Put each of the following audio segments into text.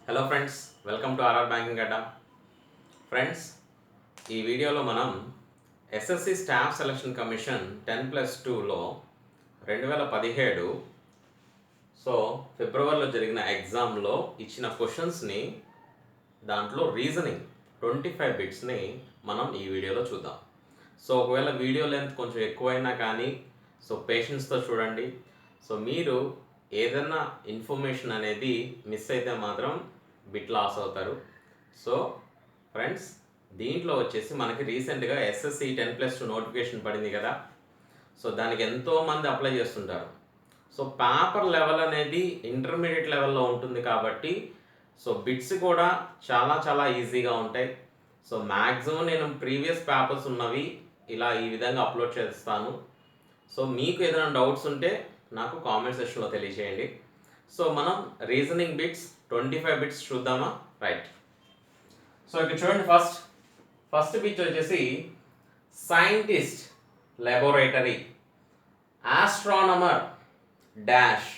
Hello friends, welcome to RR banking అడ్డా. Friends, ఈ వీడియోలో మనం ఎస్ఎస్సి స్టాఫ్ సెలక్షన్ కమిషన్ 10+2లో 2017 ఫిబ్రవరిలో జరిగిన ఎగ్జామ్లో ఇచ్చిన క్వశ్చన్స్ని, దాంట్లో రీజనింగ్ 25 బిట్స్ని మనం ఈ వీడియోలో చూద్దాం. ఒకవేళ వీడియో లెంత్ కొంచెం ఎక్కువైనా కానీ పేషెన్స్తో చూడండి. మీరు ఏదైనా ఇన్ఫర్మేషన్ అనేది మిస్ అయితే మాత్రం బిట్ లాస్ అవుతారు. ఫ్రెండ్స్, దీంట్లో వచ్చేసి మనకి రీసెంట్గా ఎస్ఎస్సి 10+2 నోటిఫికేషన్ పడింది కదా. దానికి ఎంతోమంది అప్లై చేస్తుంటారు. పేపర్ లెవెల్ అనేది ఇంటర్మీడియట్ లెవెల్లో ఉంటుంది కాబట్టి బిట్స్ కూడా చాలా చాలా ఈజీగా ఉంటాయి. మ్యాక్సిమం నేను ప్రీవియస్ పేపర్స్ ఉన్నవి ఇలా ఈ విధంగా అప్లోడ్ చేస్తాను. మీకు ఏదైనా డౌట్స్ ఉంటే నాకు కామెంట్ సెక్షన్లో తెలియజేయండి. మనం రీజనింగ్ బిట్స్ 25 బిట్స్ చూద్దామా? రైట్. ఇక్కడ చూడండి, ఫస్ట్ బిట్ వచ్చేసి scientist, laboratory, astronomer dash.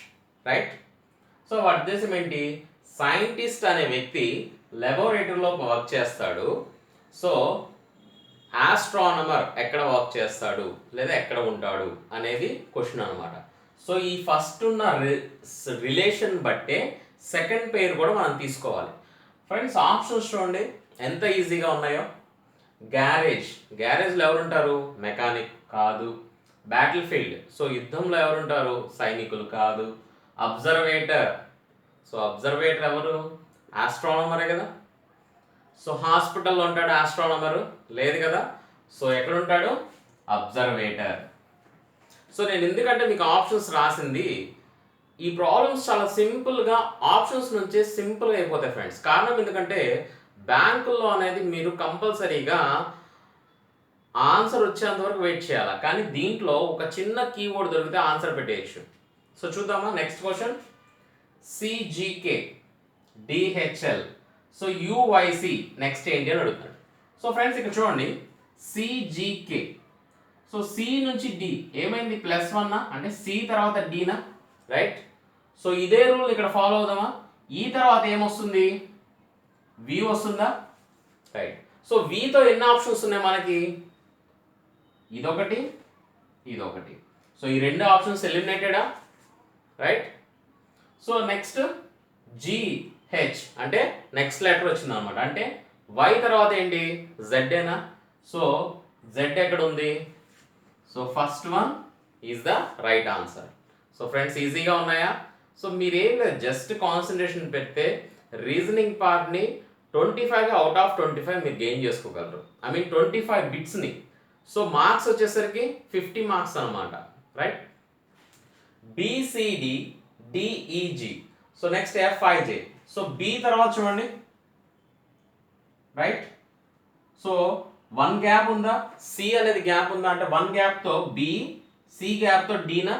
Right. వాటి ఉద్దేశం ఏంటి? సైంటిస్ట్ అనే వ్యక్తి లాబొరేటరీలో వర్క్ చేస్తాడు. ఆస్ట్రానమర్ ఎక్కడ వర్క్ చేస్తాడు లేదా ఎక్కడ ఉంటాడు అనేది క్వశ్చన్ అనమాట. ఈ ఫస్ట్ ఉన్న రిలేషన్ బట్టే సెకండ్ పేరు కూడా మనం తీసుకోవాలి. ఫ్రెండ్స్, ఆప్షన్స్ చూడండి ఎంత ఈజీగా ఉన్నాయో. గ్యారేజ్లో ఎవరుంటారు? మెకానిక్ కాదు. బ్యాటిల్ ఫీల్డ్, యుద్ధంలో ఎవరుంటారు? సైనికులు కాదు. అబ్జర్వేటర్ ఎవరు? ఆస్ట్రానమరే కదా. హాస్పిటల్లో ఉంటాడు ఆస్ట్రానమర్? లేదు కదా. ఎక్కడ ఉంటాడు? అబ్జర్వేటర్. నేను ఎందుకంటే మీకు ఆప్షన్స్ రాసింది, ఈ ప్రాబ్లమ్స్ చాలా సింపుల్గా ఆప్షన్స్ నుంచే సింపుల్గా అయిపోతాయి ఫ్రెండ్స్. కారణం ఎందుకంటే బ్యాంకుల్లో అనేది మీరు కంపల్సరీగా ఆన్సర్ వచ్చేంత వరకు వెయిట్ చేయాలి. కానీ దీంట్లో ఒక చిన్న కీవర్డ్ దొరికితే ఆన్సర్ పెట్టేయచ్చు. చూద్దామా నెక్స్ట్ క్వశ్చన్. సిజికే, డిహెచ్ఎల్, యువైసి నెక్స్ట్ ఏంటి అని అడుగుతాడు. ఫ్రెండ్స్, ఇక్కడ చూడండి, సిజికే. సి నుంచి డి ఏమైంది? +1 అంటే సి తర్వాత డీనా? రైట్. ఇదే రూల్ ఇక్కడ ఫాలో అవుదామా? ఈ తర్వాత ఏమొస్తుంది? వి వస్తుందా? రైట్. వితో ఎన్ని ఆప్షన్స్ ఉన్నాయి మనకి? ఇదొకటి, ఇదొకటి. ఈ రెండు ఆప్షన్స్ ఎలిమినేటెడా? రైట్. నెక్స్ట్ జిహెచ్ అంటే నెక్స్ట్ లెటర్ వచ్చింది అనమాట. అంటే వై తర్వాత ఏంటి? జెడ్ఏనా? జెడ్ ఎక్కడ ఉంది? First one is the right answer. Friends, ఈజీగా ఉన్నాయా? మీరేం లేదు, జస్ట్ కాన్సన్ట్రేషన్ పెడితే రీజనింగ్ పార్ట్ని 25 అవుట్ ఆఫ్ 25 మీరు గెయిన్ చేసుకోగలరు. 25 బిట్స్ని. మార్క్స్ వచ్చేసరికి 50 మార్క్స్ అనమాట. Right. BCD, DEG. Next ఎఫ్ఐజే. B తర్వాత చూడండి. రైట్. 1 గ్యాప్ ఉందా? సి అనేది గ్యాప్ ఉందా? అంటే 1 గ్యాప్తో బి, సి గ్యాప్తో డీనా?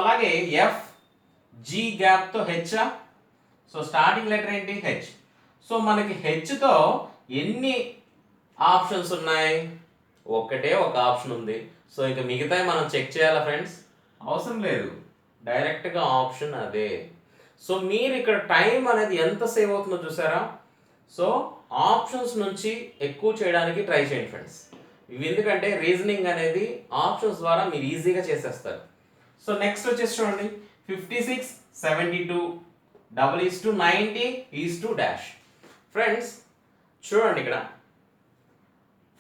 అలాగే ఎఫ్, జి గ్యాప్తో హెచ్చా? స్టార్టింగ్ లెటర్ ఏంటి? హెచ్. మనకి హెచ్తో ఎన్ని ఆప్షన్స్ ఉన్నాయి? ఒకటే ఒక ఆప్షన్ ఉంది. ఇక మిగతాయి మనం చెక్ చేయాలా ఫ్రెండ్స్? అవసరం లేదు, డైరెక్ట్గా ఆప్షన్ అదే. మీరు ఇక్కడ టైం అనేది ఎంత సేవ్ అవుతుందో చూసారా? ఆప్షన్స్ నుంచి ఎక్కువ చేయడానికి ట్రై చేయండి ఫ్రెండ్స్. ఇవి ఎందుకంటే రీజనింగ్ అనేది ఆప్షన్స్ ద్వారా మీరు ఈజీగా చేసేస్తారు. నెక్స్ట్ వచ్చేసి చూడండి, 56, 72, 90, డాష్. ఫ్రెండ్స్, చూడండి ఇక్కడ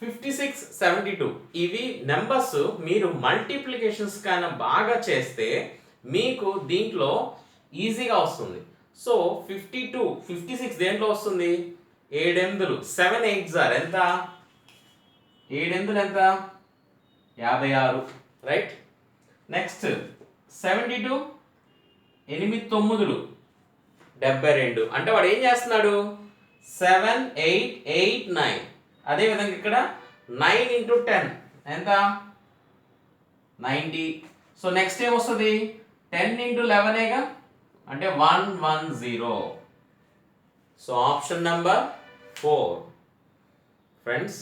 56, 72 ఇవి నెంబర్స్ మీరు మల్టిప్లికేషన్స్ కన్నా బాగా చేస్తే మీకు దీంట్లో ఈజీగా వస్తుంది. 52, 56 దేంట్లో వస్తుంది? 7 ఎనిమిదిలు, 7 8s ఎంత? 7 ఎనిమిదిలు ఎంత? 56. రైట్. Next 72, 8 9s 72. అంటే వాడు ఏం చేస్తున్నాడు? 7 8 8 9. అదేవిధంగా ఇక్కడ 9 × 10 ఎంత? 90. నెక్స్ట్ ఏమొస్తుంది? 10 × 11 అంటే 110. Option number 4. ఫ్రెండ్స్,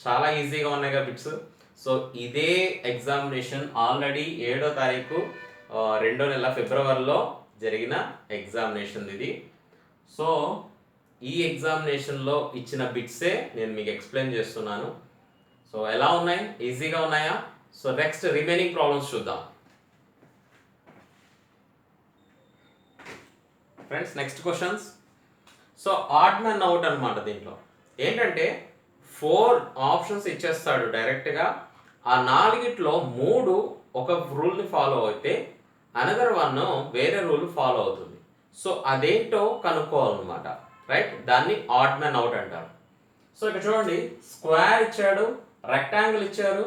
చాలా ఈజీగా ఉన్నాయి కదా బిట్స్. ఇదే ఎగ్జామినేషన్ ఆల్రెడీ 7వ తారీఖు 2వ నెల ఫిబ్రవరిలో జరిగిన ఎగ్జామినేషన్ ఇది. సో ఈ ఎగ్జామినేషన్లో ఇచ్చిన బిట్సే నేను మీకు ఎక్స్ప్లెయిన్ చేస్తున్నాను. సో ఎలా ఉన్నాయి? ఈజీగా ఉన్నాయా? సో నెక్స్ట్ రిమైనింగ్ ప్రాబ్లమ్స్ చూద్దాం friends. Next questions. So odd man out అనమాట. దీంట్లో ఏంటంటే 4 ఆప్షన్స్ ఇచ్చేస్తాడు డైరెక్ట్గా. ఆ 4గిట్లో 3 ఒక రూల్ని ఫాలో అయితే అనదర్ 1 వేరే రూల్ ఫాలో అవుతుంది. సో అదేంటో కనుక్కోవాలన్నమాట, రైట్? దాన్ని ఆడ్ మ్యాన్ అవుట్ అంటారు. సో ఇక్కడ చూడండి, స్క్వేర్ ఇచ్చాడు, రెక్టాంగిల్ ఇచ్చారు,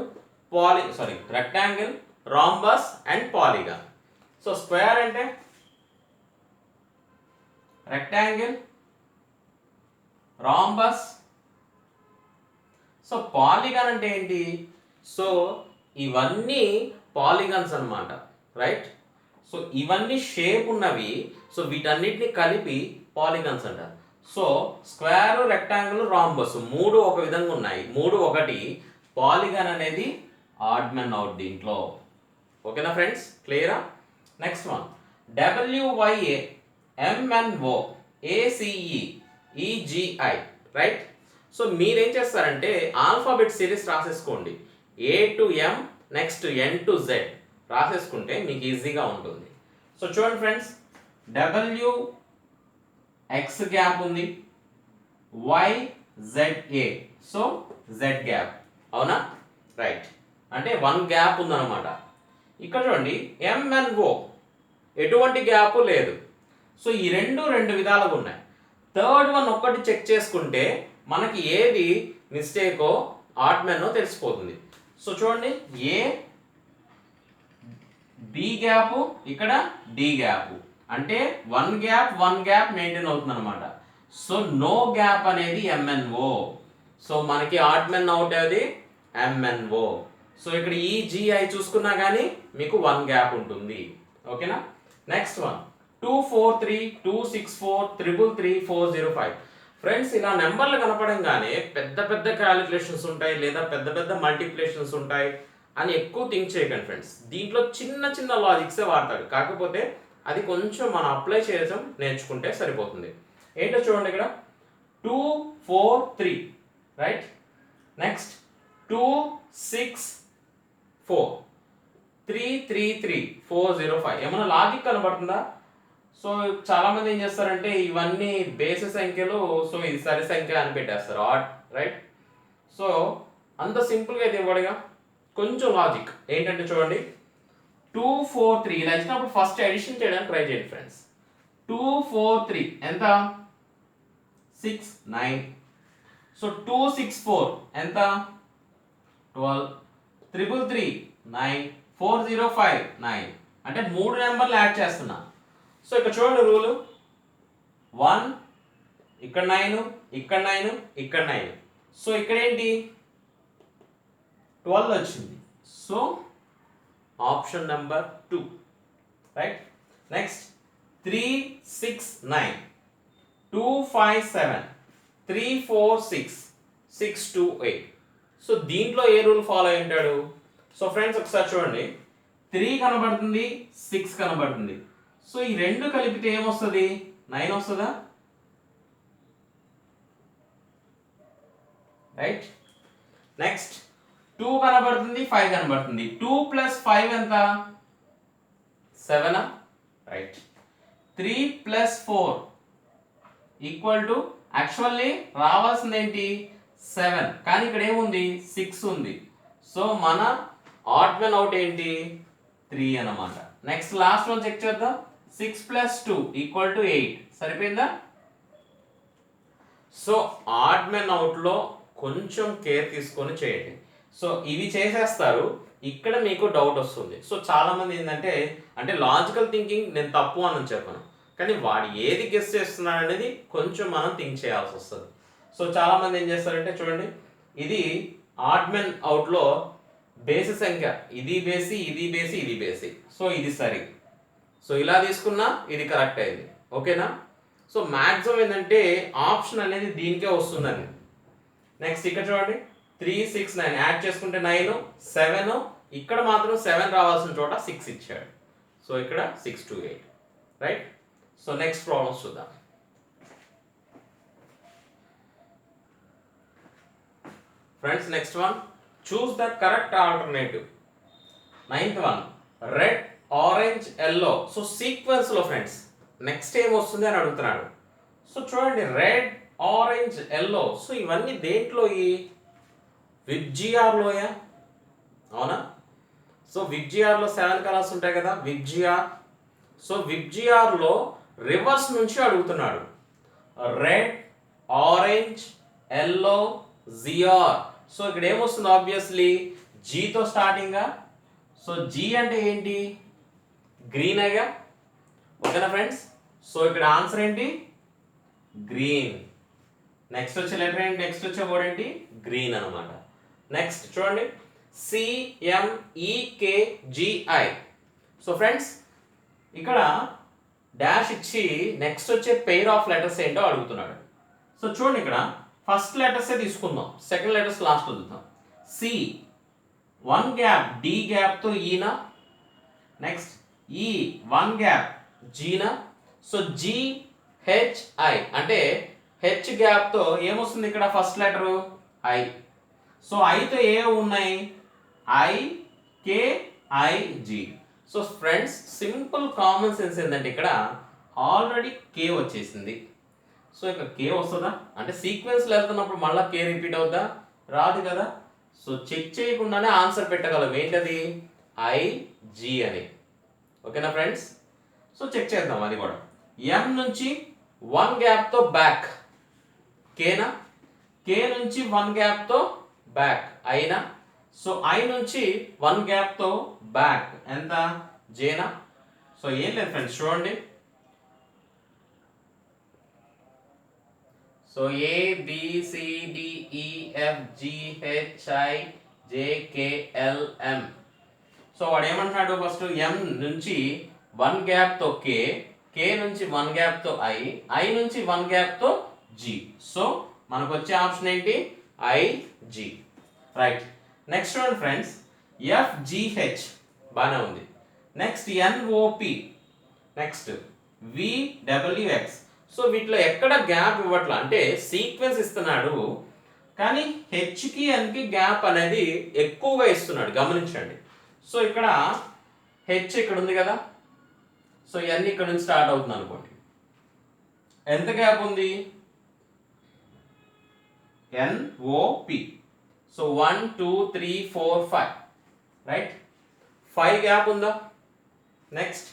rectangle, rhombus and polygon. So square అంటే రెక్టాంగిల్, రాంబస్. సో పాలిగాన్ అంటే ఏంటి? సో ఇవన్నీ పాలిగాన్స్ అన్నమాట, రైట్? సో ఇవన్నీ షేప్ ఉన్నవి. సో వీటన్నిటిని కలిపి పాలిగాన్స్ అంటారు. సో స్క్వేర్, రెక్టాంగిల్, రాంబస్ 3 ఒక విధంగా ఉన్నాయి, 3 ఒకటి. పాలిగాన్ అనేది ఆడ్ మ్యాన్ అవుట్ దీంట్లో. ఓకేనా ఫ్రెండ్స్? క్లియరా? Next one, WYA MNO ACE EGI, right? So మీరేం చేస్తారంటే ఆల్ఫాబెట్ సిరీస్ రాసేసుకోండి. A to M, next N to Z రాసేసుకుంటే మీకు ఈజీగా ఉంటుంది. సో చూడండి ఫ్రెండ్స్, W X గ్యాప్ ఉంది, Y ZA, so Z gap, అవునా? రైట్, అంటే 1 గ్యాప్ ఉందన్నమాట. ఇక్కడ చూడండి MNO ఎటువంటి గ్యాప్ లేదు. సో ఈ రెండు విధాలుగా ఉన్నాయి. థర్డ్ వన్ ఒక్కటి చెక్ చేసుకుంటే మనకి ఏది మిస్టేకో ఆడ్ మ్యానో తెలిసిపోతుంది. సో చూడండి, ఏ బి గ్యాప్, ఇక్కడ డి గ్యాప్, అంటే 1 గ్యాప్ మెయింటైన్ అవుతుంది అనమాట. సో నో గ్యాప్ అనేది MNO. సో మనకి ఆడ్ మ్యాన్ అవుట్ అది MNO. సో ఇక్కడ ఈ GI చూసుకున్నా కానీ మీకు 1 గ్యాప్ ఉంటుంది. ఓకేనా? Next one, 243 264 333 405. ఫ్రెండ్స్, ఇలా నెంబర్లు కనపడంగానే పెద్ద క్యాలిక్యులేషన్స్ ఉంటాయి లేదా పెద్ద మల్టిప్లికేషన్స్ ఉంటాయి అని ఎక్కువ థింక్ చేయకండి ఫ్రెండ్స్. దీంట్లో చిన్న లాజిక్సే వాడతాడు, కాకపోతే అది కొంచెం మనం అప్లై చేయడం నేర్చుకుంటే సరిపోతుంది. ఏంటో చూడండి, ఇక్కడ 243, రైట్? నెక్స్ట్ 264 333 405. ఏమైనా లాజిక్ కనబడుతుందా? సో చాలా మంది ఏం చేస్తారంటే ఇవన్నీ బేసి సంఖ్యలు, సో ఇది సరి సంఖ్య అని పెట్టేస్తారు, ఆడ్, రైట్? సో అంత సింపుల్గా అయితే ఇవ్వడుగా. కొంచెం లాజిక్ ఏంటంటే చూడండి, 243 ఇలా ఇచ్చినప్పుడు ఫస్ట్ అడిషన్ చేయడానికి ట్రై చేయండి ఫ్రెండ్స్. 243 ఎంత? 6 9. సో 264 ఎంత? 12. 333 9. 405 9. అంటే 3 నెంబర్లు యాడ్ చేస్తున్నా. సో ఇక్కడ చూడండి రూలు, 1 ఇక్కడ 9, ఇక్కడ 9, ఇక్కడ 9. సో ఇక్కడ ఏంటి? 12 వచ్చింది. So option number 2, right? Next 369 257 346 628. So దీంట్లో ఏ రూల్ ఫాలో అయి ఉంటాడు? సో ఫ్రెండ్స్ ఒకసారి చూడండి, 3 కనబడుతుంది, 6 కనబడుతుంది. సో ఈ రెండు కలిపితే ఏమొస్తుంది? 9 వస్తుందా? రైట్? నెక్స్ట్ 2 కనబడుతుంది, 5 కనబడుతుంది. 2 + 5 ఎంత? 7. రైట్. 3 + 4 = యాక్చువల్లీ రావాల్సింది ఏంటి? 7, కానీ ఇక్కడ ఏముంది? 6 ఉంది. సో మన ఆడ్ మ్యాన్ అవుట్ ఏంటి? 3 అన్నమాట. నెక్స్ట్ లాస్ట్ వన్ చెక్ చేద్దాం. 6 + 2 = 8. సరిపోయిందా? సో ఆడ్ మ్యాన్ అవుట్లో కొంచెం కేర్ తీసుకొని చేయండి. సో ఇవి చేసేస్తారు, ఇక్కడ మీకు డౌట్ వస్తుంది. సో చాలా మంది ఏంటంటే, అంటే లాజికల్ థింకింగ్ నేను తప్పు అని చెప్పను, కానీ వాడు ఏది గెస్ చేస్తున్నాడు అనేది కొంచెం మనం థింక్ చేయాల్సి వస్తుంది. సో చాలా మంది ఏం చేస్తారంటే చూడండి, ఇది ఆడ్ మ్యాన్ అవుట్లో బేసి సంఖ్య, ఇది బేసి, ఇది బేసి, ఇది బేసి. సో ఇది సరి. సో ఇలా తీసుకున్నా ఇది కరెక్ట్ అయింది. ఓకేనా? సో మ్యాక్సిమం ఏంటంటే ఆప్షన్ అనేది దీనికే వస్తుందని. నెక్స్ట్ ఇక్కడ చూడండి, 3 6 9 యాడ్ చేసుకుంటే 9 7. ఇక్కడ మాత్రం 7 రావాల్సిన చోట 6 ఇచ్చాడు. సో ఇక్కడ 6 to 8, right? So next problems చూద్దాం. Friends next one, choose the correct alternative. Ninth one, red orange yellow. So సీక్వెన్స్లో ఫ్రెండ్స్ నెక్స్ట్ ఏం వస్తుంది అని అడుగుతున్నాడు. సో చూడండి, రెడ్ ఆరెంజ్ ఎల్లో. సో ఇవన్నీ దేంట్లో, ఈ విబ్జిఆర్లోయా? అవునా? సో విబ్జిఆర్లో 7 కలర్స్ ఉంటాయి కదా, విబ్జిఆర్. సో విబ్జిఆర్లో రివర్స్ నుంచి అడుగుతున్నాడు. Red orange yellow GR. So ఇక్కడ ఏమొస్తుంది? ఆబ్వియస్లీ జీతో స్టార్టింగ్గా. సో జీ అంటే ఏంటి? గ్రీన్ అయ్యా. ఓకేనా ఫ్రెండ్స్? సో ఇక్కడ ఆన్సర్ ఏంటి? గ్రీన్. నెక్స్ట్ వచ్చే లెటర్ ఏంటి? నెక్స్ట్ వచ్చే వర్డ్ ఏంటి? గ్రీన్ అనమాట. నెక్స్ట్ చూడండి, CMEKGI. సో ఫ్రెండ్స్ ఇక్కడ డాష్ ఇచ్చి నెక్స్ట్ వచ్చే పెయిర్ ఆఫ్ లెటర్స్ ఏంటో అడుగుతున్నాడు. సో చూడండి, ఇక్కడ ఫస్ట్ లెటర్సే తీసుకుందాం, సెకండ్ లెటర్స్ లాస్ట్ వదులుతాం. సి 1 గ్యాప్ డి గ్యాప్తో ఈనా. నెక్స్ట్ ఈ 1 గ్యాప్ జీనా. సో GHI అంటే హెచ్ గ్యాప్తో ఏమొస్తుంది ఇక్కడ? First letter I. సో ఐతో ఏ ఉన్నాయి? IKIG. So friends simple common sense ఏంటంటే ఇక్కడ ఆల్రెడీ కే వచ్చేసింది. సో ఇక్కడ కే వస్తుందా అంటే సీక్వెన్స్లో వెళ్తున్నప్పుడు మళ్ళీ కే రిపీట్ అవుద్దా? రాదు కదా. సో చెక్ చేయకుండానే ఆన్సర్ పెట్టగలం. ఏంటది? IG అని. ఓకేనా ఫ్రెండ్స్? సో చెక్ చేద్దాం అది కూడా. ఎం నుంచి 1 గ్యాప్తో బ్యాక్ కేనా. కే నుంచి 1 గ్యాప్తో బ్యాక్ అయినా. సో ఐ నుంచి 1 గ్యాప్తో బ్యాక్ ఎంత? జేనా. సో ఏం లేదు ఫ్రెండ్స్, చూడండి. So ABCDEFGHIJKLM. సో వాడు ఏమంటున్నాడు? ఫస్ట్ ఎం నుంచి 1 గ్యాప్తో కే, కే నుంచి 1 గ్యాప్తో ఐ, ఐ నుంచి 1 గ్యాప్తో జి. సో మనకు వచ్చే ఆప్షన్ ఏంటి? IG. Right. Next one friends, FGH బాగానే ఉంది. Next NOP, next VWX. So వీటిలో ఎక్కడ గ్యాప్ ఇవ్వట్లా, అంటే సీక్వెన్స్ ఇస్తున్నాడు కానీ హెచ్కి ఎన్కి గ్యాప్ అనేది ఎక్కువగా ఇస్తున్నాడు, గమనించండి. సో ఇక్కడ హెచ్ ఇక్కడ ఉంది కదా, సో ఎన్ ఇక్కడ నుంచి స్టార్ట్ అవుతుంది అనుకోండి. ఎంత గ్యాప్ ఉంది? NOP. So 1 2 3 4 5 right. 5 గ్యాప్ ఉందా? Next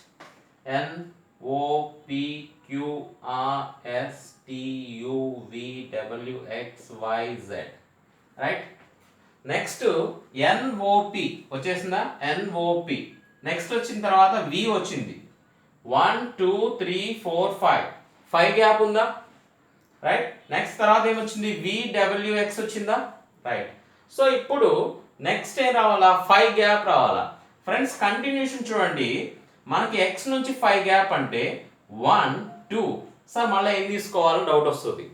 NOPQRSTUVWXYZ right. Next NOP వచ్చేసిందా? NOP. నెక్స్ట్ వచ్చిన తర్వాత V వచ్చింది. 1 2 3 4 5 5 గ్యాప్ ఉందా? రైట్. నెక్స్ట్ తర్వాత ఏమొచ్చింది? VWX వచ్చిందా? రైట్. సో ఇప్పుడు నెక్స్ట్ ఏం రావాలా? 5 గ్యాప్ రావాలా. ఫ్రెండ్స్ కంటిన్యూషన్ చూడండి, మనకి x నుంచి 5 గ్యాప్ అంటే 1 2. సార్ మళ్ళీ ఏం తీసుకోవాలని డౌట్ వస్తుంది.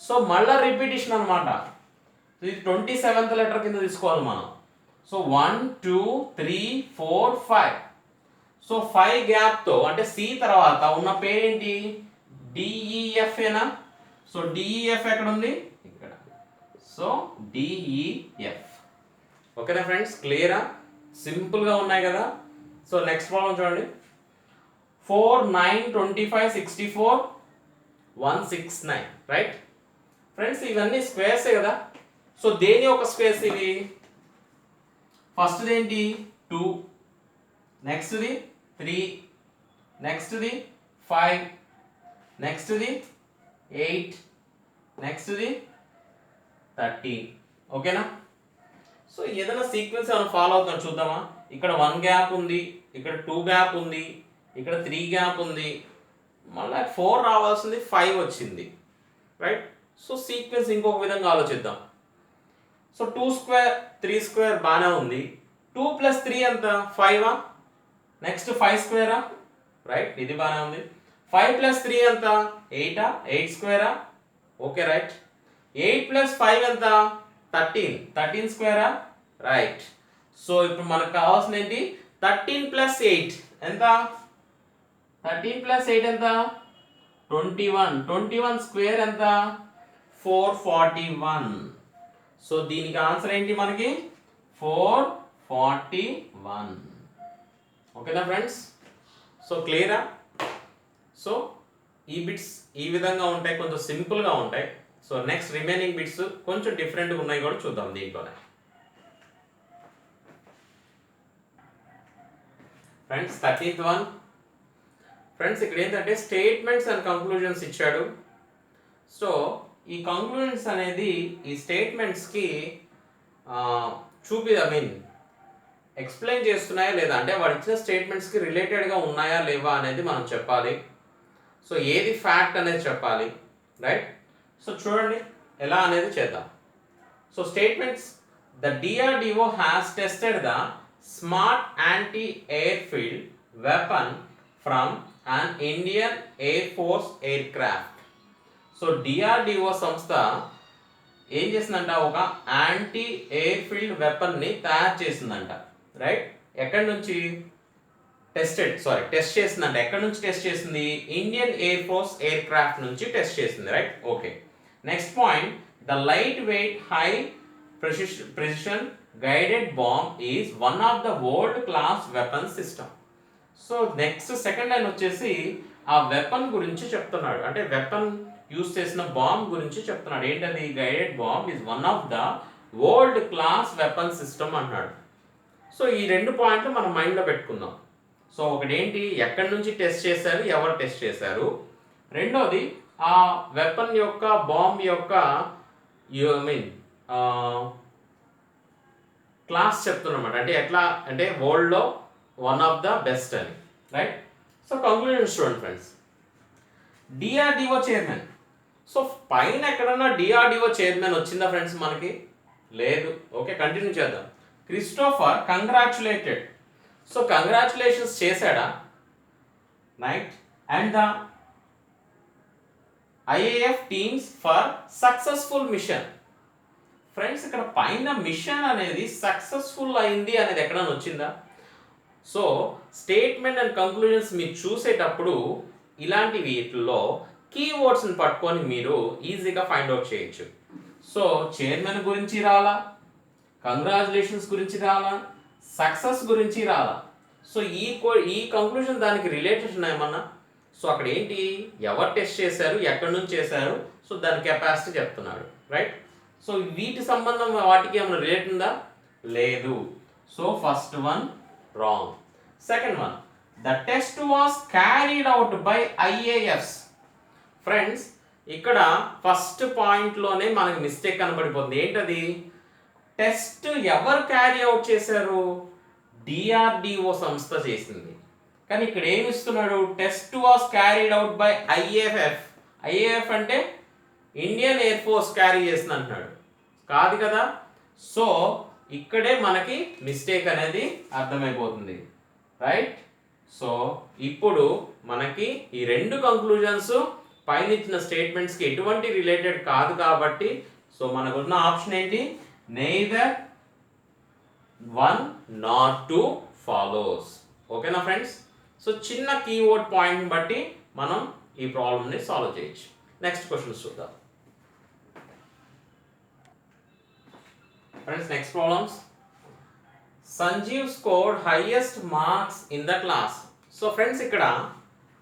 సో మళ్ళీ రిపీటేషన్ అనమాట. ఇది 27th లెటర్ కింద తీసుకోవాలి మనం. సో 1 2 3 4 5. సో 5 గ్యాప్తో అంటే C తర్వాత ఉన్న పేరేంటి? DEF ఏనా. సో DEF ఎక్కడ ఉంది? ఇక్కడ. So DEF. ఓకేనా ఫ్రెండ్స్, క్లియరా? సింపుల్గా ఉన్నాయి కదా. సో నెక్స్ట్ ప్రాబ్లం చూడండి. 4 9 25 64 169 రైట్. ఫ్రెండ్స్ ఇవన్నీ స్క్వేర్సే కదా. సో దేని ఒక స్క్వేర్స్ ఇవి? ఫస్ట్ది ఏంటి? 2, నెక్స్ట్ది 3, నెక్స్ట్ది 5, నెక్స్ట్ది 8, నెక్స్ట్ది 13. ఓకేనా. సో ఏదైనా సీక్వెన్స్ ఏమైనా ఫాలో అవుతుందో చూద్దామా. ఇక్కడ 1 గ్యాప్ ఉంది, ఇక్కడ 2 గ్యాప్ ఉంది, ఇక్కడ 3 గ్యాప్ ఉంది, మళ్ళీ 4 రావాల్సింది 5 వచ్చింది రైట్. సో సీక్వెన్స్ ఇంకొక విధంగా ఆలోచిద్దాం. సో 2 స్క్వేర్ 3 స్క్వేర్ బాగానే ఉంది. 2 + 3 ఎంత? 5. నెక్స్ట్ 5 స్క్వేరా రైట్, ఇది బాగానే ఉంది. 5 + 3 ఎంత? 8. 8 స్క్వేరా ఓకే రైట్. 8 + 5 ఎంత? 13. 13 స్క్వేరా రైట్. సో ఇప్పుడు మనకు కావాల్సింది ఏంటి? 13 + 8 ఎంత? 13 + 8 ఎంత? 21. 21 స్క్వేర్ ఎంత? 441. సో దీనికి ఆన్సర్ ఏంటి మనకి 441. ఓకేనా ఫ్రెండ్స్? సో క్లియరా? సో ఈ బిట్స్ ఈ విధంగా ఉంటాయి, కొంచెం సింపుల్గా ఉంటాయి. సో నెక్స్ట్ రిమైనింగ్ బిట్స్ కొంచెం డిఫరెంట్గా ఉన్నాయి కూడా చూద్దాం దీంట్లోనే. Friends 13th one. ఫ్రెండ్స్ ఇక్కడ ఏంటంటే స్టేట్మెంట్స్ అండ్ కంక్లూజన్స్ ఇచ్చాడు. సో ఈ కంక్లూజన్స్ అనేది ఈ స్టేట్మెంట్స్కి ఎక్స్ప్లెయిన్ చేస్తున్నాయా లేదా, అంటే వాడు ఇచ్చిన స్టేట్మెంట్స్కి రిలేటెడ్గా ఉన్నాయా లేవా అనేది మనం చెప్పాలి. సో ఏది ఫ్యాక్ట్ అనేది చెప్పాలి, రైట్? సో చూడండి ఎలా అనేది చేద్దాం. So statements, the DRDO has tested the smart anti airfield weapon from an Indian Air Force aircraft. So DRDO సంస్థ ఏం చేసిందంట, ఒక యాంటీ ఎయిర్ఫీల్డ్ వెపన్ని తయారు చేసిందంట, రైట్? ఎక్కడి నుంచి టెస్ట్ చేసిందంట. ఎక్కడి నుంచి టెస్ట్ చేసింది? Indian air force air craft నుంచి టెస్ట్ చేసింది, right? Okay. Next point, the light weight high precision guided bomb is one of the world class weapon system. So next second line వచ్చేసి ఆ weapon గురించి చెప్తున్నాడు, అంటే weapon use చేసిన bomb గురించి చెప్తున్నాడు. ఏంటది? Guided bomb is one of the world class weapon system అన్నాడు. సో ఈ రెండు పాయింట్లు మనం మైండ్లో పెట్టుకుందాం. సో ఒకటి ఏంటి, ఎక్కడి నుంచి టెస్ట్ చేశారు, ఎవరు టెస్ట్ చేశారు. రెండోది ఆ వెపన్ యొక్క బాంబ్ యొక్క క్లాస్ చెప్తున్నమాట, అంటే ఎట్లా అంటే వరల్డ్లో వన్ ఆఫ్ ద బెస్ట్ అని, right? So conclusion student friends, DRDO chairman. So పైన ఎక్కడన్నా DRDO చైర్మన్ వచ్చిందా ఫ్రెండ్స్? మనకి లేదు. ఓకే, కంటిన్యూ చేద్దాం. Christopher congratulated. సో కంగ్రాచులేషన్స్ చేశాడా, right? And the IAF teams for successful machine. Friends ఇక్కడ పైన మిషన్ అనేది సక్సెస్ఫుల్ అయింది అనేది ఎక్కడైనా వచ్చిందా? సో స్టేట్మెంట్ అండ్ కంక్లూజన్స్ మీరు చూసేటప్పుడు ఇలాంటి వీటిల్లో కీవర్డ్స్ని పట్టుకొని మీరు ఈజీగా ఫైండ్ అవుట్ చేయొచ్చు. సో చైర్మన్ గురించి రాలా, కంగ్రాచులేషన్స్ గురించి రాలా, సక్సెస్ గురించి రాలా. సో ఈ కంక్లూజన్ దానికి రిలేటెడ్ ఏమన్నా? సో అక్కడ ఏంటి, ఎవరు టెస్ట్ చేశారు, ఎక్కడి నుంచి చేశారు, సో దాని కెపాసిటీ చెప్తున్నాడు, రైట్? సో వీటి సంబంధం వాటికి ఏమైనా రిలేట్ ఉందా? లేదు. So first one wrong. Second one, the test was carried out by IAFs. Friends ఇక్కడ ఫస్ట్ పాయింట్లోనే మనకి మిస్టేక్ కనబడిపోతుంది. ఏంటది? టెస్ట్ ఎవరు క్యారీ అవుట్ చేశారు? DRDO సంస్థ చేసింది. కానీ ఇక్కడ ఏమి ఇస్తున్నాడు? Test was carried out by IAF. IAF అంటే ఇండియన్ ఎయిర్ ఫోర్స్ క్యారీ చేసింది అంటున్నాడు, కాదు కదా? సో ఇక్కడే మనకి మిస్టేక్ అనేది అర్థమైపోతుంది, రైట్? సో ఇప్పుడు మనకి ఈ రెండు కంక్లూజన్స్ పైన ఇచ్చిన స్టేట్మెంట్స్కి ఎటువంటి రిలేటెడ్ కాదు కాబట్టి సో మనకున్న ఆప్షన్ ఏంటి? Neither 1 nor 2 follows. ఓకేనా ఫ్రెండ్స్? సో చిన్న కీవర్డ్ పాయింట్ బట్టి మనం ఈ ప్రాబ్లమ్ని సాల్వ్ చేయొచ్చు. నెక్స్ట్ క్వశ్చన్స్ చూద్దాం friends. Next problems. Sanjeev scored highest marks in the class. So friends ఇక్కడ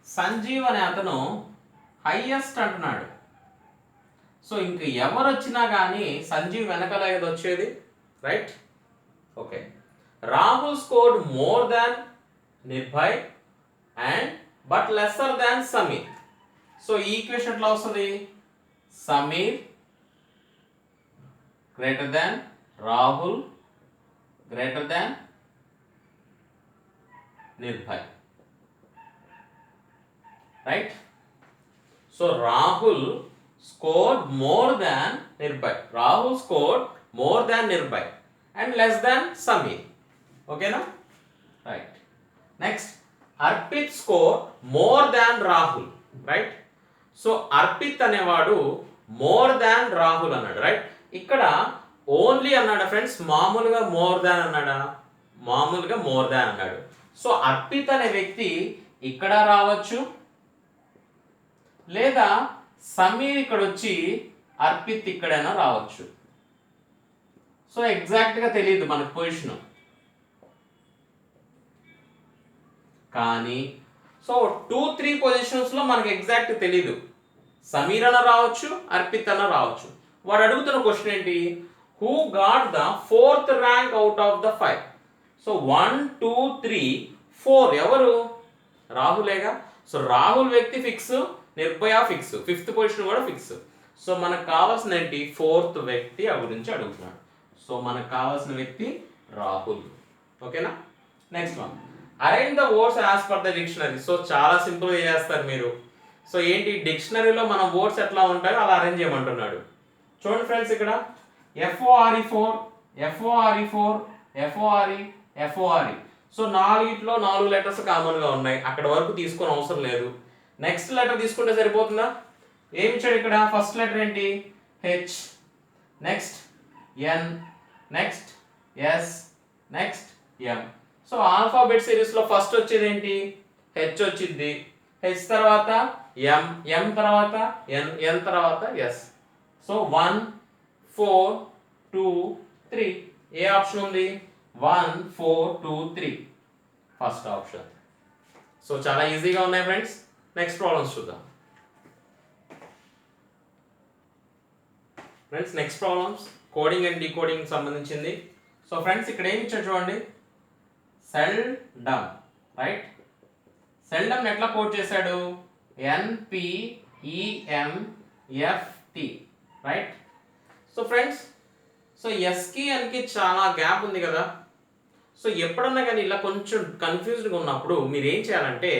సంజీవ్ అనే అతను హైయెస్ట్ అంటున్నాడు. సో ఇంక ఎవరు వచ్చినా కానీ సంజీవ్ వెనకాల ఏది వచ్చేది, right? Okay. Rahul scored more than Nirbhay and but lesser than Sameer. So ఈ ఈక్వేషన్ ఎట్లా వస్తుంది? Sameer greater than Rahul greater than Nirbhay, right? So Rahul scored more than Nirbhay. Rahul scored more than Nirbhay and less than Sameer. ఓకేనా? Right. Next, Arpit score more than Rahul, right? So Arpit అనేవాడు more than Rahul అన్నాడు, right? ఇక్కడ only అన్నాడా friends? మామూలుగా more than అన్నాడా? మామూలుగా మోర్ దాన్ అన్నాడు. So Arpit అనే వ్యక్తి ఇక్కడ రావచ్చు, లేదా సమీర్ ఇక్కడ వచ్చి అర్పిత్ ఇక్కడైనా రావచ్చు, సో ఎగ్జాక్ట్గా తెలియదు మనకు పొజిషన్, కానీ సో 2-3 పొజిషన్స్లో మనకు ఎగ్జాక్ట్ తెలీదు. సమీర్ అన్న రావచ్చు, అర్పిత్ అన్న రావచ్చు. వాడు అడుగుతున్న క్వశ్చన్ ఏంటి, who got the 4th rank out of the 5. So 1, 2, 3, 4 ఎవరు? రాహులేగా. సో రాహుల్ వ్యక్తి fix, Nirbhaya fix, 5th position కూడా ఫిక్స్. సో మనకు కావాల్సిన ఏంటి, 4th వ్యక్తి ఆ గురించి అడుగుతున్నాడు. సో మనకు కావాల్సిన వ్యక్తి రాహుల్. ఓకేనా. Next one, arrange the words as per the dictionary. So చాలా సింపుల్గా చేస్తారు మీరు. సో ఏంటి, డిక్షనరీలో మన వర్డ్స్ ఎట్లా ఉంటాయో అలా అరేంజ్ చేయమంటున్నాడు. చూడండి ఫ్రెండ్స్, ఇక్కడ FORE4, FORE4, FORE, FORE. So 4 letters కామన్గా ఉన్నాయి, అక్కడ వరకు తీసుకొని అవసరం లేదు. నెక్స్ట్ లెటర్ తీసుకుంటే సరిపోతుందా? ఏమి ఇచ్చాడు ఇక్కడ, ఫస్ట్ లెటర్ ఏంటి, H, next N, next S, next M. So alphabet సిరీస్లో ఫస్ట్ వచ్చేది ఏంటి, H వచ్చింది, H తర్వాత M, M తర్వాత N, N తర్వాత S. సో 1, 4, 2, 3. ఏ ఆప్షన్ ఉంది, 1, 4, 2, 3 ఫస్ట్ ఆప్షన్. సో చాలా ఈజీగా ఉన్నాయి ఫ్రెండ్స్. నెక్స్ట్ ప్రాబ్లమ్స్ చూద్దాం friends. Next problems coding and decoding సంబంధించింది. సో ఫ్రెండ్స్ ఇక్కడ ఏమి ఇచ్చాడు చూడండి, సెల్డమ్, రైట్. సెల్డమ్ ఎట్లా కోడ్ చేశాడు, NPEMFT, right. So friends, so ఎస్కి ఎన్కి చాలా గ్యాప్ ఉంది కదా. సో ఎప్పుడన్నా కానీ ఇలా కొంచెం కన్ఫ్యూజ్డ్గా ఉన్నప్పుడు మీరు ఏం చేయాలంటే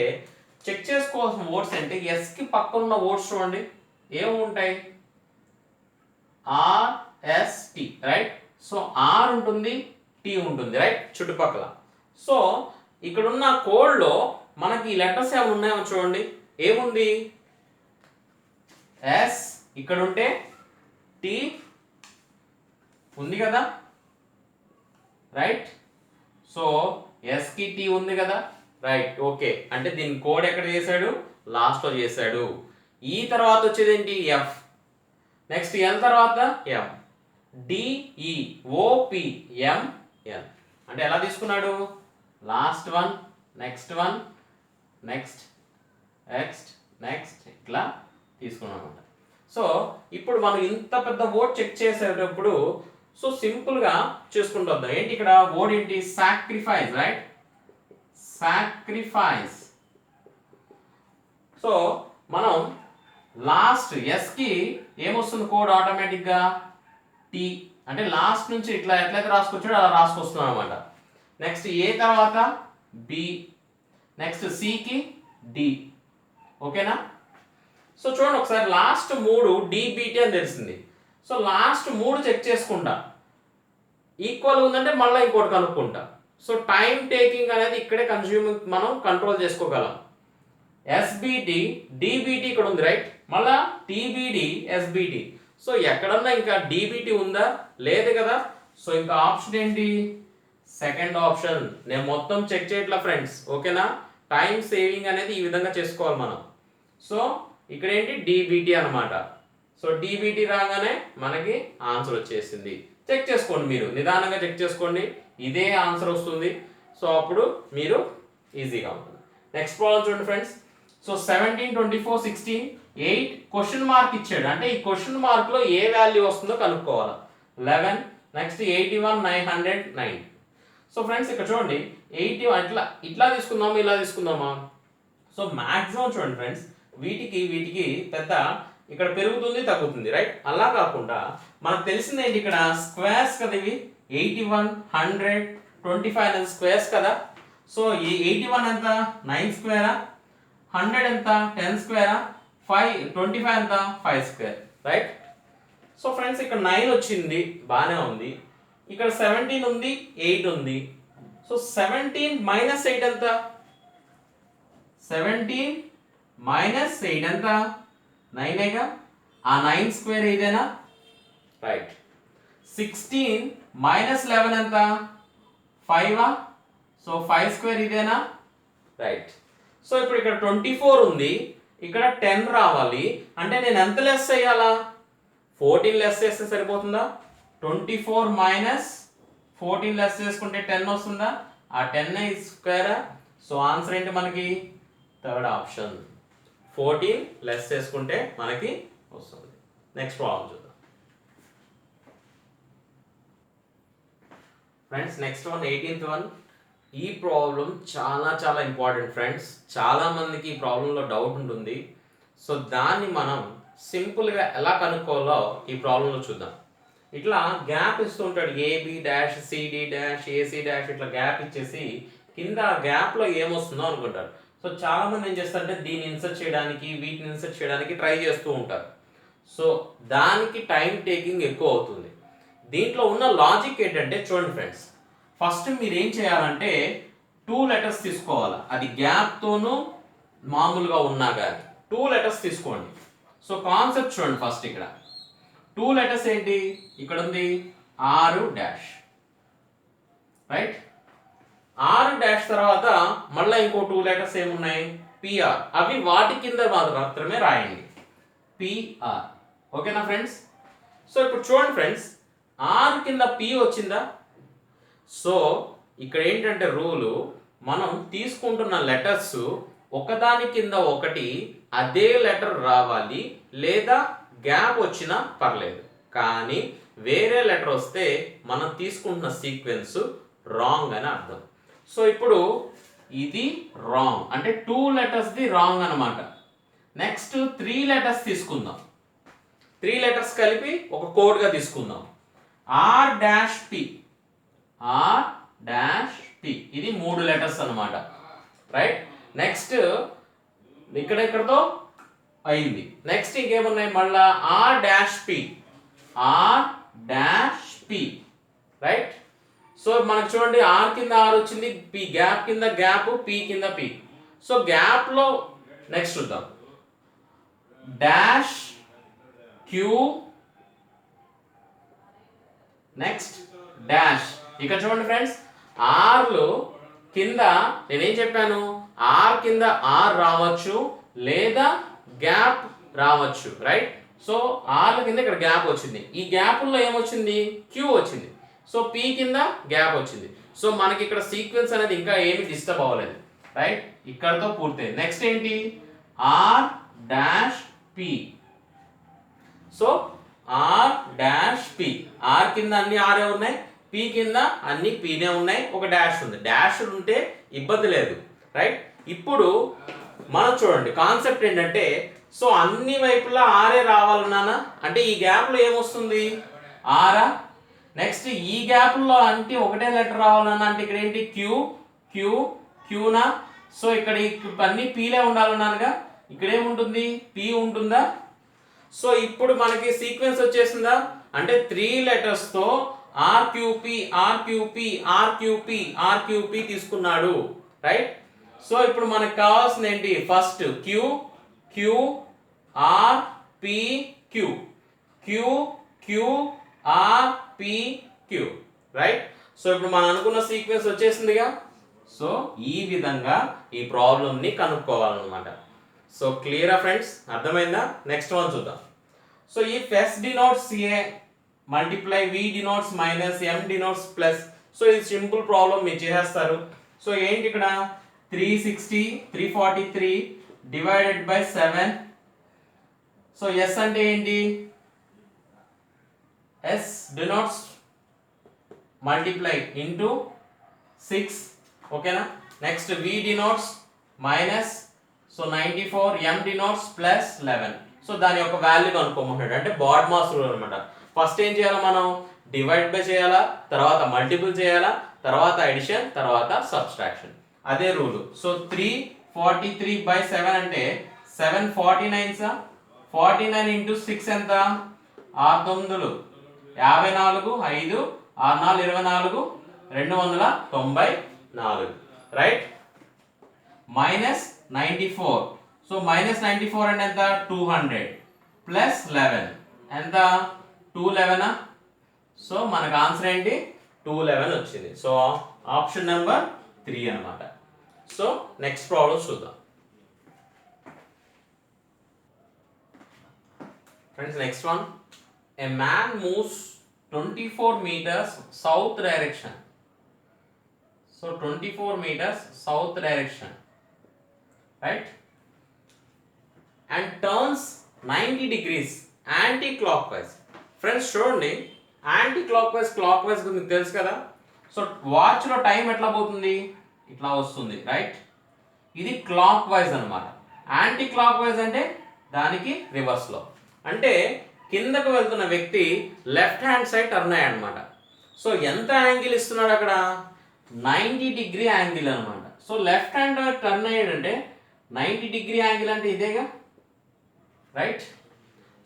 చెక్ చేసుకోవాల్సిన వర్డ్స్ అంటే ఎస్కి పక్కన ఉన్న వర్డ్స్ చూడండి ఏముంటాయి, RST, రైట్. సో R ఉంటుంది, T ఉంటుంది, రైట్, చుట్టుపక్కల. సో ఇక్కడున్న కోడ్లో మనకి ఈ లెటర్స్ ఏమైనా ఉన్నాయో చూడండి, ఏముంది, S ఇక్కడ ఉంటే T ఉంది కదా, రైట్. సో ఎస్కి టీ ఉంది కదా, రైట్, ఓకే. అంటే దీని కోడ్ ఎక్కడ చేశాడు, లాస్ట్లో చేశాడు. ఈ తర్వాత వచ్చేది ఏంటి, F, నెక్స్ట్ L తర్వాత M, DEOPMN. అంటే ఎలా తీసుకున్నాడు, last one, next one, next, next, next, ఇట్లా తీసుకున్నాం అనమాట. సో ఇప్పుడు మనం ఇంత పెద్ద వర్డ్ చెక్ చేసేటప్పుడు సో సింపుల్గా చేసుకుంటూ వద్దాం. ఏంటి ఇక్కడ వర్డ్ ఏంటి, సాక్రిఫైస్, రైట్, సాక్రిఫైస్. సో మనం లాస్ట్ ఎస్కి ఏమొస్తుంది కోడ్ ఆటోమేటిక్గా, T. అంటే లాస్ట్ నుంచి ఇట్లా ఎట్లయితే రాసుకొచ్చాడో అలా రాసుకొస్తున్నాం అనమాట. నెక్స్ట్ ఏ తర్వాత B, నెక్స్ట్ Cకి D. ఓకేనా. సో చూడండి ఒకసారి, లాస్ట్ 3 DBT అని తెలిసింది. సో లాస్ట్ 3 చెక్ చేసుకుంటా, ఈక్వల్ ఉందంటే మళ్ళీ ఇంకోటి కనుక్కుంటా. సో టైం టేకింగ్ అనేది ఇక్కడే కన్స్యూమింగ్ మనం కంట్రోల్ చేసుకోగలం. SBT, DBT ఇక్కడ ఉంది, రైట్, మళ్ళా TBD, SBT. సో ఎక్కడన్నా ఇంకా DBT ఉందా, లేదు కదా. సో ఇంకా ఆప్షన్ ఏంటి, సెకండ్ ఆప్షన్. నేను మొత్తం చెక్ చేయట్లా ఫ్రెండ్స్, ఓకేనా. టైం సేవింగ్ అనేది ఈ విధంగా చేసుకోవాలి మనం. సో ఇక్కడ ఏంటి, DBT అనమాట. సో DBT రాగానే మనకి ఆన్సర్ వచ్చేసింది. చెక్ చేసుకోండి, మీరు నిదానంగా చెక్ చేసుకోండి, ఇదే ఆన్సర్ వస్తుంది. సో అప్పుడు మీరు ఈజీగా ఉంటుంది. నెక్స్ట్ ప్రాబ్లం చూడండి ఫ్రెండ్స్. సో 17, 24, 16, 8 క్వశ్చన్ మార్క్ ఇచ్చాడు. అంటే ఈ క్వశ్చన్ మార్క్లో ఏ వాల్యూ వస్తుందో కనుక్కోవాలి. 11, నెక్స్ట్ 81, 900, 9. సో ఫ్రెండ్స్ ఇక్కడ చూడండి 80 ఇట్లా తీసుకుందామా, ఇలా తీసుకుందామా. సో మ్యాక్సిమం చూడండి ఫ్రెండ్స్, వీటికి పెద్ద ఇక్కడ పెరుగుతుంది తగ్గుతుంది, రైట్. అలా కాకుండా మనకు తెలిసింది ఏంటి, ఇక్కడ స్క్వేర్స్ కదా ఇవి. 81, 100, 25 అనేది స్క్వేర్స్ కదా. సో ఈ 81 ఎంత, 9 స్క్వేరా, 100 ఎంత, 10 స్క్వేరా, 25 ఎంత, 5 స్క్వేర్, రైట్. సో ఫ్రెండ్స్ ఇక్కడ 9 వచ్చింది, బాగానే ఉంది. ఇక్కడ 17 ఉంది, 8 ఉంది. సో 17 - 8 ఎంత, 17 - 8 ఎంత, 9ఏగా. ఆ 9 స్క్వేర్ ఇదేనా, రైట్. 16 - 11 ఎంత, 5ఆ. సో 5 స్క్వేర్ ఇదేనా, రైట్. సో ఇప్పుడు ఇక్కడ 24 ఉంది, ఇక్కడ 10 రావాలి. అంటే నేను ఎంత లెస్ చేయాలా, 14 లెస్ చేస్తే సరిపోతుందా, 24 మైనస్ 14 లెస్ చేసుకుంటే 10 వస్తుందా? ఆ 10 స్క్వేర్. సో ఆన్సర్ ఏంటి మనకి? థర్డ్ ఆప్షన్ 14 లెస్ చేసుకుంటే మనకి వస్తుంది. నెక్స్ట్ ప్రాబ్లం చూద్దాం friends. Next one 18th one. ఈ ప్రాబ్లం చాలా చాలా ఇంపార్టెంట్ ఫ్రెండ్స్. చాలా మందికి ఈ ప్రాబ్లంలో డౌట్ ఉంటుంది. సో దాన్ని మనం సింపుల్గా ఎలా కనుక్కోవాలో ఈ ప్రాబ్లంలో చూద్దాం. ఇట్లా గ్యాప్ ఇస్తుంటాడు, AB dash CD dash AC dash, ఇట్లా గ్యాప్ ఇచ్చేసి కింద గ్యాప్లో ఏమొస్తుందో అనుకుంటారు. సో చాలా మంది ఏం చేస్తారంటే దీన్ని ఇన్సర్ట్ చేయడానికి వీటిని ఇన్సర్ట్ చేయడానికి ట్రై చేస్తూ ఉంటారు. సో దానికి టైం టేకింగ్ ఎక్కువ అవుతుంది. దీంట్లో ఉన్న లాజిక్ ఏంటంటే చూడండి ఫ్రెండ్స్, ఫస్ట్ మీరు ఏం చేయాలంటే 2 లెటర్స్ తీసుకోవాలి. అది గ్యాప్తోనూ మామూలుగా ఉన్నా కానీ 2 లెటర్స్ తీసుకోండి. సో కాన్సెప్ట్ చూడండి. ఫస్ట్ ఇక్కడ 2 లెటర్స్ ఏంటి? ఇక్కడ ఉంది 6 డాష్, రైట్? 6 డాష్ తర్వాత మళ్ళీ ఇంకో 2 లెటర్స్ ఏమున్నాయి? పిఆర్. అవి వాటి కింద మాత్రమే రాయండి, పిఆర్. ఓకేనా ఫ్రెండ్స్? సో ఇప్పుడు చూడండి ఫ్రెండ్స్, ఆర్ కింద పి వచ్చిందా? సో ఇక్కడ ఏంటంటే రూలు, మనం తీసుకుంటున్న లెటర్స్ ఒకదాని కింద ఒకటి అదే లెటర్ రావాలి, లేదా గ్యాప్ వచ్చినా పర్లేదు. కానీ వేరే లెటర్ వస్తే మనం తీసుకుంటున్న సీక్వెన్స్ రాంగ్ అని అర్థం. సో ఇప్పుడు ఇది రాంగ్ అంటే 2 లెటర్స్ది రాంగ్ అనమాట. నెక్స్ట్ 3 లెటర్స్ తీసుకుందాం. 3 లెటర్స్ కలిపి ఒక కోడ్గా తీసుకుందాం. Are dash P, are dash P, ఇది 3 లెటర్స్ అనమాట, రైట్? నెక్స్ట్ ఇక్కడెక్కడతో అయింది. నెక్స్ట్ ఇంకేమున్నాయి? మళ్ళా are dash P, are dash P, right? So మనకు చూడండి, ఆర్ కింద ఆర్ వచ్చింది, పి గ్యాప్ కింద గ్యాప్, పి కింద పి. సో గ్యాప్లో నెక్స్ట్ చూద్దాం, డాష్ క్యూ, నెక్స్ట్ డాష్. ఇక్కడ చూడండి ఫ్రెండ్స్, ఆర్లో కింద నేనేం చెప్పాను? ఆర్ కింద ఆర్ రావచ్చు, లేదా గ్యాప్ రావచ్చు, రైట్? సో ఆర్ కింద ఇక్కడ గ్యాప్ వచ్చింది, ఈ గ్యాప్లో ఏమొచ్చింది? క్యూ వచ్చింది. సో పి కింద గ్యాప్ వచ్చింది. సో మనకి ఇక్కడ సీక్వెన్స్ అనేది ఇంకా ఏమి డిస్టర్బ్ అవ్వలేదు, రైట్? ఇక్కడతో పూర్తయింది. నెక్స్ట్ ఏంటి? R dash P. So R dash P, R కింద అన్ని ఆరే ఉన్నాయి, పి కింద అన్ని పీనే ఉన్నాయి, ఒక డాష్ ఉంది. డాష్ ఉంటే ఇబ్బంది లేదు, రైట్? ఇప్పుడు మనం చూడండి, కాన్సెప్ట్ ఏంటంటే, సో అన్ని వైపులా ఆరే రావాలన్నానా అంటే ఈ గ్యాప్లో ఏమొస్తుంది? ఆరా. నెక్స్ట్ ఈ గ్యాప్లో అంటే ఒకటే లెటర్ రావాలన్నా అంటే ఇక్కడ ఏంటి? Queue, queue, క్యూనా. సో ఇక్కడ అన్ని పీలే ఉండాలన్నానుగా, ఇక్కడ ఏముంటుంది? పి ఉంటుందా? సో ఇప్పుడు మనకి సీక్వెన్స్ వచ్చేసిందా? అంటే 3 లెటర్స్తో ఆర్క్యూపీ, ఆర్క్యూపీ, ఆర్క్యూపీ, ఆర్క్యూపీ తీసుకున్నాడు, రైట్? సో ఇప్పుడు మనకు కావాల్సింది ఏంటి? First Q, Q, R, P, Q, Q, Q, R, P, Q, right? So ఇప్పుడు మనం అనుకున్న సీక్వెన్స్ వచ్చేసిందిగా. సో ఈ విధంగా ఈ ప్రాబ్లమ్ని కనుక్కోవాలన్నమాట. సో క్లియరా ఫ్రెండ్స్? అర్థమైందా? నెక్స్ట్ వన్ చూద్దాం. So if S denotes A multiply V denotes minus M denotes plus. So ఇది సింపుల్ ప్రాబ్లం, మీరు చేసేస్తారు. సో ఏంటి ఇక్కడ? 360, 343 డివైడెడ్ బై 7. సో S అంటే ఏంటి? S denotes multiply into 6, ఓకేనా? Next V denotes minus, so 94, M denotes plus 11. So దాని యొక్క వాల్యూ కనుక్కోమంటాడు, అంటే బాడ్ మాస్ రూల్ అనమాట. ఫస్ట్ ఏం చేయాలి మనం? డివైడ్ బై చేయాలా, తర్వాత మల్టిపుల్ చేయాలా, తర్వాత అడిషన్, తర్వాత సబ్స్ట్రాక్షన్, అదే రూలు. సో 343 బై 7 అంటే 749 సా, 49 ఇంటూ 6 ఎంత? 6 9 54, 5 6 4 24, 294, రైట్? మైనస్ 94. సో మైనస్ 94 అంటే ఎంత? 200 ప్లస్ 11 ఎంత? 211. సో మనకు ఆన్సర్ ఏంటి? 211 వచ్చింది. సో ఆప్షన్ నెంబర్ 3 అనమాట. సో నెక్స్ట్ ప్రాబ్లం చూద్దాం friends. Next one, A man moves 24 meters south direction. So 24 meters south direction, right? And turns 90 degrees anti-clockwise. Friends చూడండి, anti clock wise మీకు తెలుసు కదా. సో వాచ్లో టైం ఎట్లా పోతుంది, ఇట్లా వస్తుంది, రైట్? ఇది క్లాక్ వైజ్ అనమాట. యాంటీ క్లాక్ వైజ్ అంటే దానికి రివర్స్లో, అంటే కిందకు వెళ్తున్న వ్యక్తి లెఫ్ట్ హ్యాండ్ సైడ్ టర్న్ అయ్యాడనమాట. సో ఎంత యాంగిల్ ఇస్తున్నాడు అక్కడ, 90 డిగ్రీ యాంగిల్ అనమాట. సో లెఫ్ట్ హ్యాండ్ టర్న్ అయ్యాడంటే 90 డిగ్రీ యాంగిల్ అంటే ఇదేగా, right?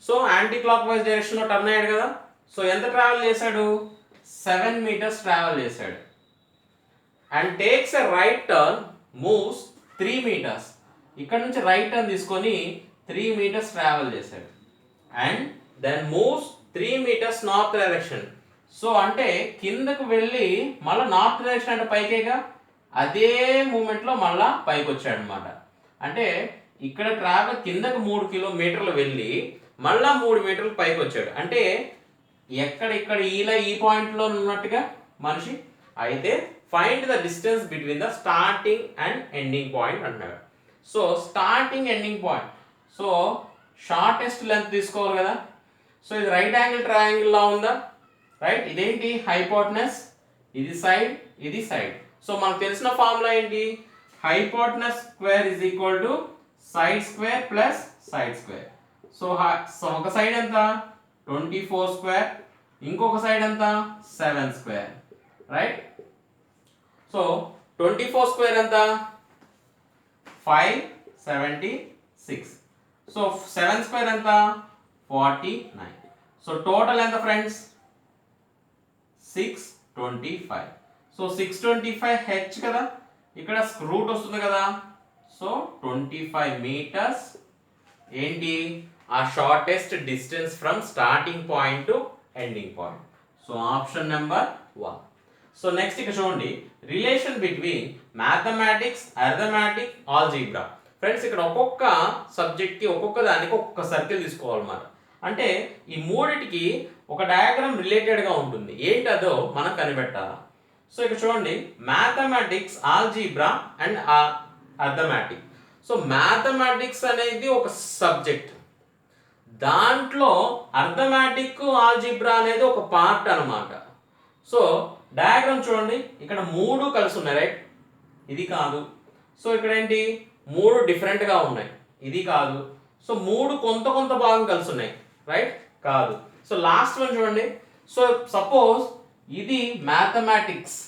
So anticlockwise డైరెక్షన్లో టర్న్ అయ్యాడు కదా. సో ఎంత ట్రావెల్ చేశాడు, 7 meters ట్రావెల్ చేశాడు. And takes a right turn, moves 3 meters. ఇక్కడ నుంచి రైట్ టర్న్ తీసుకొని 3 meters ట్రావెల్ చేశాడు. And then moves 3 meters north direction. So అంటే కిందకు వెళ్ళి మళ్ళీ నార్త్ డైరెక్షన్ అంటే పైకేగా, అదే మూమెంట్లో మళ్ళా పైకి వచ్చాడు అనమాట. అంటే ఇక్కడ ట్రావెల్ కిందకు 3 kilometers వెళ్ళి మళ్ళా 3 meters పైకి వచ్చాడు. అంటే ఎక్కడిక్కడ ఇలా ఈ పాయింట్లో ఉన్నట్టుగా మనిషి అయితే find the distance between the starting and ending point అంటున్నాడు. So starting ending point, so shortest length తీసుకోవాలి కదా. సో ఇది రైట్ యాంగిల్ ట్రయాంగిల్లా ఉందా, రైట్? ఇదేంటి హైపోటెనస్, ఇది సైడ్, ఇది సైడ్. సో మనకు తెలిసిన ఫార్ములా ఏంటి, hypotenuse square is equal to side square plus side square. So ఒక సైడ్ ఎంత 24 స్క్వేర్, ఇంకొక సైడ్ ఎంత 7 స్క్వేర్, రైట్? సో 24 స్క్వేర్ ఎంత 576. సో 7 స్క్వేర్ ఎంత 49. సో టోటల్ ఎంత ఫ్రెండ్స్ 625. సో 625 హెచ్ కదా, ఇక్కడ రూట్ వస్తుంది కదా. సో 25 meters ఏంటి, ఆ shortest distance from starting point to ending point. So option number 1. So next ఇక్కడ చూడండి, relation between mathematics, arithmetic, algebra. Friends ఇక్కడ ఒక్కొక్క సబ్జెక్ట్కి ఒక్కొక్క దానికి ఒక్కొక్క సర్కిల్ తీసుకోవాలన్నమాట. అంటే ఈ మూడిటికి ఒక డయాగ్రామ్ రిలేటెడ్గా ఉంటుంది, ఏంటదో మనం కనిపెట్టాలి. సో ఇక్కడ చూడండి, mathematics, algebra and arithmetic. So mathematics అనేది ఒక సబ్జెక్ట్, దాంట్లో అర్థమెటిక్, ఆల్జీబ్రా అనేది ఒక పార్ట్ అన్నమాట. సో డయాగ్రామ్ చూడండి, ఇక్కడ 3 కలిసి ఉన్నాయి, రైట్? ఇది కాదు. సో ఇక్కడ ఏంటి 3 డిఫరెంట్గా ఉన్నాయి, ఇది కాదు. సో 3 కొంత భాగం కలిసి ఉన్నాయి, రైట్? కాదు. సో లాస్ట్ వన్ చూడండి. సో సపోజ్ ఇది మ్యాథమెటిక్స్,